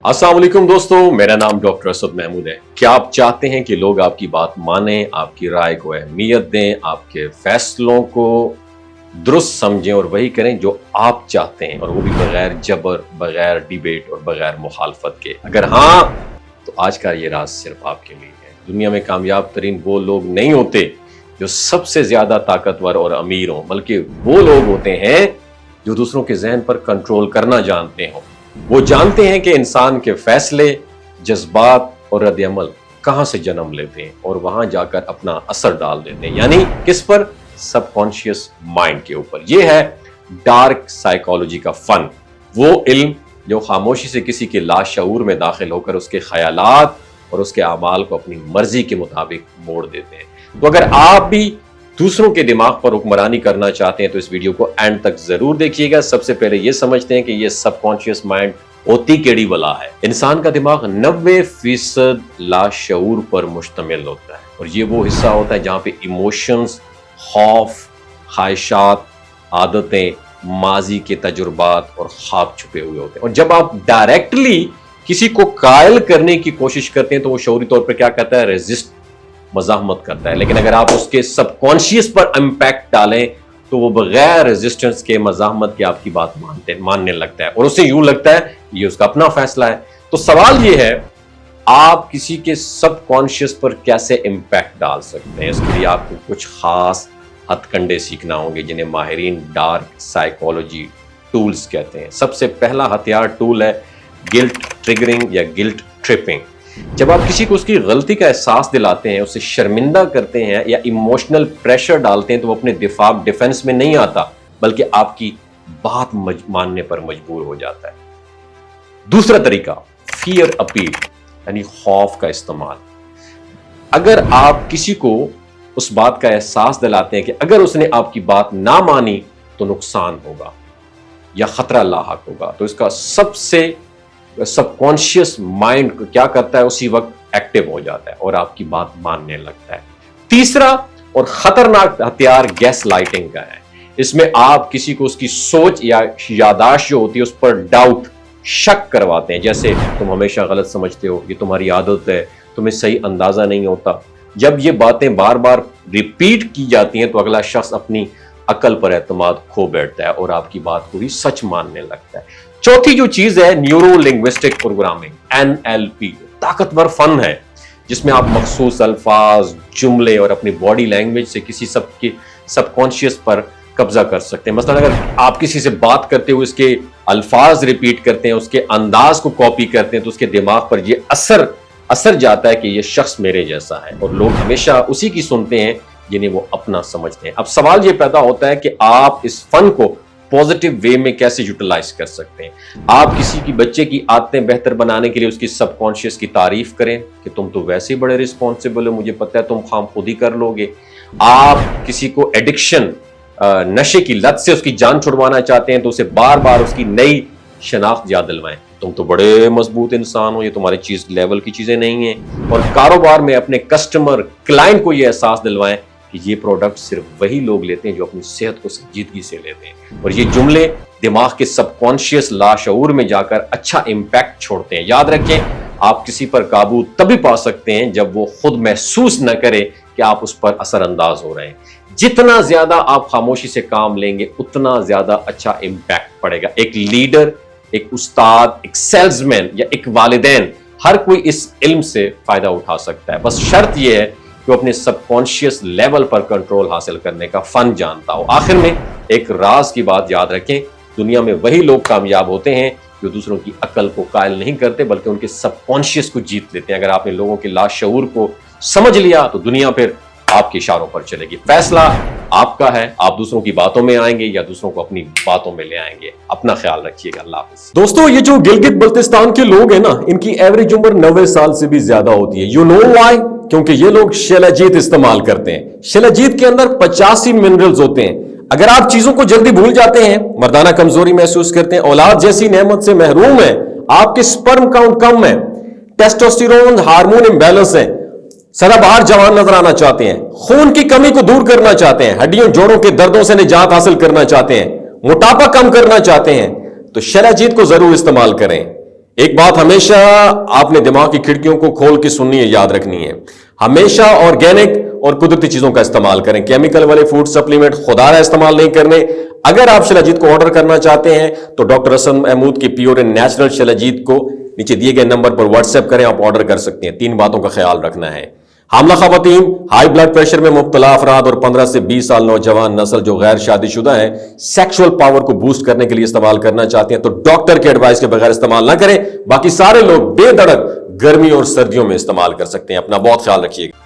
अस्सलाम वालेकुम दोस्तों, मेरा नाम डॉक्टर असद महमूद है। क्या आप चाहते हैं कि लोग आपकी बात मानें, आपकी राय को अहमियत दें, आपके फैसलों को दुरुस्त समझें और वही करें जो आप चाहते हैं, और वो भी बगैर जबर, बगैर डिबेट और बगैर मुखालफत के? अगर हाँ, तो आज का ये राज सिर्फ आपके लिए है। दुनिया में कामयाब तरीन वो लोग नहीं होते जो सबसे ज्यादा ताकतवर और अमीर हों, बल्कि वो लोग होते हैं जो दूसरों के जहन पर कंट्रोल करना जानते हों। वो जानते हैं कि इंसान के फैसले, जज्बात और रद्द-ए-अमल कहां से जन्म लेते हैं और वहां जाकर अपना असर डाल देते हैं। यानी किस पर? सबकॉन्शियस माइंड के ऊपर। यह है डार्क साइकोलॉजी का फन, वो इल्म जो खामोशी से किसी के लाशऊर में दाखिल होकर उसके ख्यालात और उसके अमाल को अपनी मर्जी के मुताबिक मोड़ देते हैं। तो अगर आप भी दूसरों के दिमाग पर हुक्मरानी करना चाहते हैं तो इस वीडियो को एंड तक जरूर देखिएगा। सबसे पहले ये समझते हैं कि ये सबकॉन्शियस माइंड होती केड़ी बला है। इंसान का दिमाग 90% लाशऊर पर मुश्तमिल होता है, और ये वो हिस्सा होता है जहां पे इमोशंस, खौफ, ख्वाहिशात, आदतें, माजी के तजुर्बात और ख्वाब छुपे हुए होते हैं। और जब आप डायरेक्टली किसी को कायल करने की कोशिश करते हैं तो वो शऊरी तौर पर क्या करता है? रेजिस्ट, मज़ाहमत करता है। लेकिन अगर आप उसके सबकॉन्शियस पर इम्पैक्ट डालें तो वो बगैर रेजिस्टेंस के, मज़ाहमत के आपकी बात मानने लगता है, और उसे यूं लगता है ये उसका अपना फैसला है। तो सवाल ये है, आप किसी के सबकॉन्शियस पर कैसे इम्पैक्ट डाल सकते हैं? इसके लिए आपको कुछ खास हथकंडे सीखना होंगे जिन्हें माहिरीन डार्क साइकोलॉजी टूल्स कहते हैं। सबसे पहला हथियार टूल है गिल्ट ट्रिगरिंग या गिल्ट ट्रिपिंग। जब आप किसी को उसकी गलती का एहसास दिलाते हैं, उसे शर्मिंदा करते हैं या इमोशनल प्रेशर डालते हैं तो वो अपने डिफेंस में नहीं आता, बल्कि आपकी बात मानने पर मजबूर हो जाता है। दूसरा तरीका, फियर अपील यानी खौफ का इस्तेमाल। अगर आप किसी को उस बात का एहसास दिलाते हैं कि अगर उसने आपकी बात ना मानी तो नुकसान होगा या खतरा लाहक होगा, तो इसका सबसे सबकॉन्शियस माइंड क्या करता है? उसी वक्त एक्टिव हो जाता है और आपकी बात मानने लगता है। तीसरा और खतरनाक हथियार गैस लाइटिंग का है। इसमें आप किसी को उसकी सोच या यादाश्त जो होती है उस पर डाउट, शक करवाते हैं। जैसे तुम हमेशा गलत समझते हो, ये तुम्हारी आदत है, तुम्हें सही अंदाजा नहीं होता। जब ये बातें बार बार रिपीट की जाती हैं तो अगला शख्स अपनी अकल पर एतमाद खो बैठता है और आपकी बात को ही सच मानने लगता है। चौथी जो चीज है, न्यूरो लिंग्विस्टिक प्रोग्रामिंग, NLP, ताकतवर फन है जिसमें आप मखसूस अल्फाज, जुमले और अपनी बॉडी लैंग्वेज से किसी सबके सबकॉन्शियस पर कब्जा कर सकते हैं। मसलन अगर आप किसी से बात करते हुए उसके अल्फाज रिपीट करते हैं, उसके अंदाज को कॉपी करते हैं, तो उसके दिमाग पर ये असर जाता है कि ये शख्स मेरे जैसा है, और लोग हमेशा उसी की सुनते हैं जिन्हें वो अपना समझते हैं। अब सवाल ये पैदा होता है कि आप इस फन को पॉजिटिव वे में कैसे यूटिलाइज कर सकते हैं। आप किसी की बच्चे की आदतें बेहतर बनाने के लिए उसकी सबकॉन्शियस की तारीफ करें कि तुम तो वैसे ही बड़े रिस्पॉन्सिबल हो, मुझे पता है तुम काम खुद ही कर लोगे। आप किसी को एडिक्शन, नशे की लत से उसकी जान छुड़वाना चाहते हैं तो उसे बार बार उसकी नई शनाख्त याद दिलवाएं, तुम तो बड़े मजबूत इंसान हो, ये तुम्हारी चीज लेवल की चीजें नहीं है। और कारोबार में अपने कस्टमर, क्लाइंट को ये एहसास दिलवाएं कि ये प्रोडक्ट सिर्फ वही लोग लेते हैं जो अपनी सेहत को संजीदगी से लेते हैं। और ये जुमले दिमाग के सबकॉन्शियस लाशऊर में जाकर अच्छा इंपैक्ट छोड़ते हैं। याद रखें, आप किसी पर काबू तभी पा सकते हैं जब वो खुद महसूस न करे कि आप उस पर असरअंदाज हो रहे हैं। जितना ज्यादा आप खामोशी से काम लेंगे उतना ज्यादा अच्छा इंपैक्ट पड़ेगा। एक लीडर, एक उस्ताद, एक सेल्समैन या एक वालिदैन, हर कोई इस इल्म से फायदा उठा सकता है। बस शर्त यह है कि वो अपने सबकॉन्शियस लेवल पर कंट्रोल हासिल करने का फन जानता हो। आखिर में एक राज की बात याद रखें, दुनिया में वही लोग कामयाब होते हैं जो दूसरों की अकल को कायल नहीं करते बल्कि उनके सबकॉन्शियस को जीत लेते हैं। अगर आपने लोगों के लाशऊर को समझ लिया तो दुनिया फिर आपके इशारों पर चलेगी। फैसला आपका है, आप दूसरों की बातों में आएंगे या दूसरों को अपनी बातों में ले आएंगे। अपना ख्याल रखिएगा। अल्लाह हाफिज। दोस्तों, ये जो गिलगित बल्तिस्तान के लोग हैं ना, इनकी एवरेज उम्र 90 साल से भी ज्यादा होती है। You know why? क्योंकि ये लोग शिलाजीत इस्तेमाल करते हैं। शिलाजीत के अंदर 85 मिनरल्स होते हैं। अगर आप चीजों को जल्दी भूल जाते हैं, मर्दाना कमजोरी महसूस करते हैं, औलाद जैसी नेमत से महरूम है, आपके स्पर्म काउंट कम है, टेस्टोस्टेरोन हार्मोन इम्बैलेंस है, सदाबहार जवान नजर आना चाहते हैं, खून की कमी को दूर करना चाहते हैं, हड्डियों जोड़ों के दर्दों से निजात हासिल करना चाहते हैं, मोटापा कम करना चाहते हैं, तो शिलाजीत को जरूर इस्तेमाल करें। ایک بات ہمیشہ آپ نے دماغ کی کھڑکیوں کو کھول کے سننی ہے، یاد رکھنی ہے، ہمیشہ آرگینک اور قدرتی چیزوں کا استعمال کریں، کیمیکل والے فوڈ سپلیمنٹ خدا رہا استعمال نہیں کرنے۔ اگر آپ شیلاجیت کو آرڈر کرنا چاہتے ہیں تو ڈاکٹر اسد محمود کی پیور اینڈ نیچرل شیلاجیت کو نیچے دیے گئے نمبر پر واٹس ایپ کریں، آپ آرڈر کر سکتے ہیں۔ 3 باتوں کا خیال رکھنا ہے: حاملہ خواتین، ہائی بلڈ پریشر میں مبتلا افراد اور 15 سے 20 سال نوجوان نسل جو غیر شادی شدہ ہیں، سیکشول پاور کو بوسٹ کرنے کے لیے استعمال کرنا چاہتے ہیں تو ڈاکٹر کے ایڈوائس کے بغیر استعمال نہ کریں۔ باقی سارے لوگ بے دھڑک گرمی اور سردیوں میں استعمال کر سکتے ہیں۔ اپنا بہت خیال رکھیے گا۔